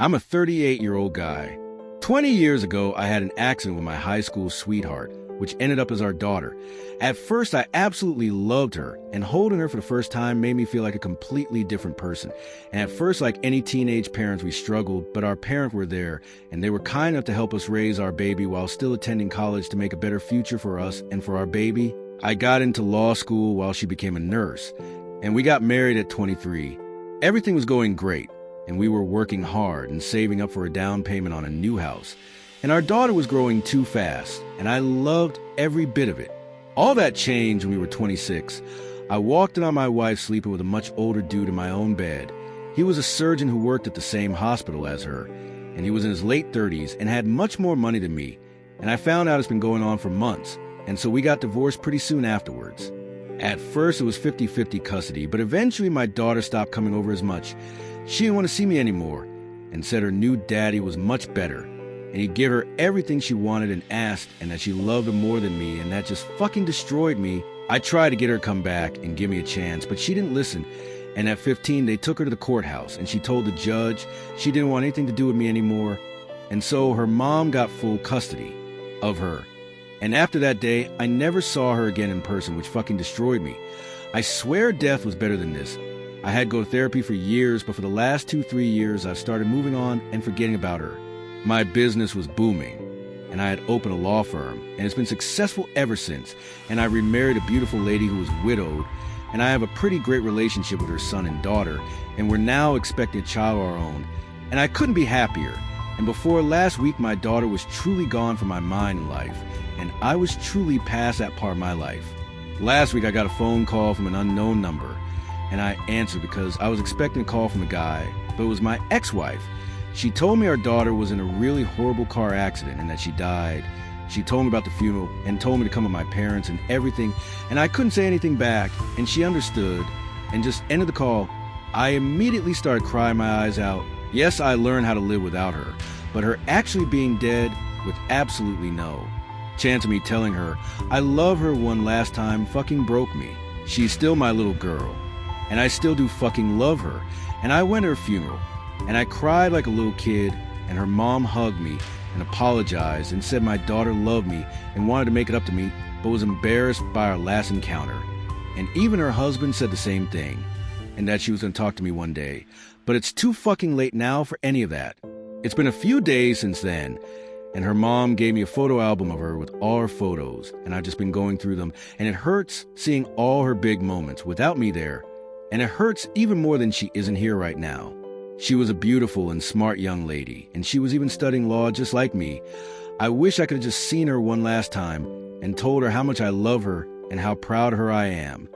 I'm a 38-year-old guy. 20 years ago, I had an accident with my high school sweetheart, which ended up as our daughter. At first, I absolutely loved her, and holding her for the first time made me feel like a completely different person. And at first, like any teenage parents, we struggled, but our parents were there, and they were kind enough to help us raise our baby while still attending college to make a better future for us and for our baby. I got into law school while she became a nurse, and we got married at 23. Everything was going great, and we were working hard and saving up for a down payment on a new house. And our daughter was growing too fast, and I loved every bit of it. All that changed when we were 26. I walked in on my wife sleeping with a much older dude in my own bed. He was a surgeon who worked at the same hospital as her, and he was in his late 30s and had much more money than me. And I found out it's been going on for months, and so we got divorced pretty soon afterwards. At first, it was 50-50 custody, but eventually my daughter stopped coming over as much. She didn't want to see me anymore and said her new daddy was much better, and he'd give her everything she wanted and asked, and that she loved him more than me, and that just fucking destroyed me. I tried to get her to come back and give me a chance, but she didn't listen. And at 15, they took her to the courthouse, and she told the judge she didn't want anything to do with me anymore. And so her mom got full custody of her. And after that day, I never saw her again in person, which fucking destroyed me. I swear death was better than this. I had go to therapy for years, but for the last 2-3 years, I've started moving on and forgetting about her. My business was booming, and I had opened a law firm, and it's been successful ever since. And I remarried a beautiful lady who was widowed, and I have a pretty great relationship with her son and daughter, and we're now expecting a child of our own. And I couldn't be happier. And before last week, my daughter was truly gone from my mind and life, and I was truly past that part of my life. Last week, I got a phone call from an unknown number, and I answered because I was expecting a call from a guy, but it was my ex-wife. She told me our daughter was in a really horrible car accident and that she died. She told me about the funeral and told me to come with my parents and everything, and I couldn't say anything back, and she understood and just ended the call. I immediately started crying my eyes out. Yes, I learned how to live without her, but her actually being dead with absolutely no chance of me telling her I love her one last time fucking broke me. She's still my little girl, and I still do fucking love her. And I went to her funeral, and I cried like a little kid, and her mom hugged me and apologized and said my daughter loved me and wanted to make it up to me, but was embarrassed by our last encounter. And even her husband said the same thing, and that she was going to talk to me one day. But it's too fucking late now for any of that. It's been a few days since then, and her mom gave me a photo album of her with all her photos, and I've just been going through them, and it hurts seeing all her big moments without me there. And it hurts even more than she isn't here right now. She was a beautiful and smart young lady, and she was even studying law just like me. I wish I could have just seen her one last time and told her how much I love her and how proud of her I am.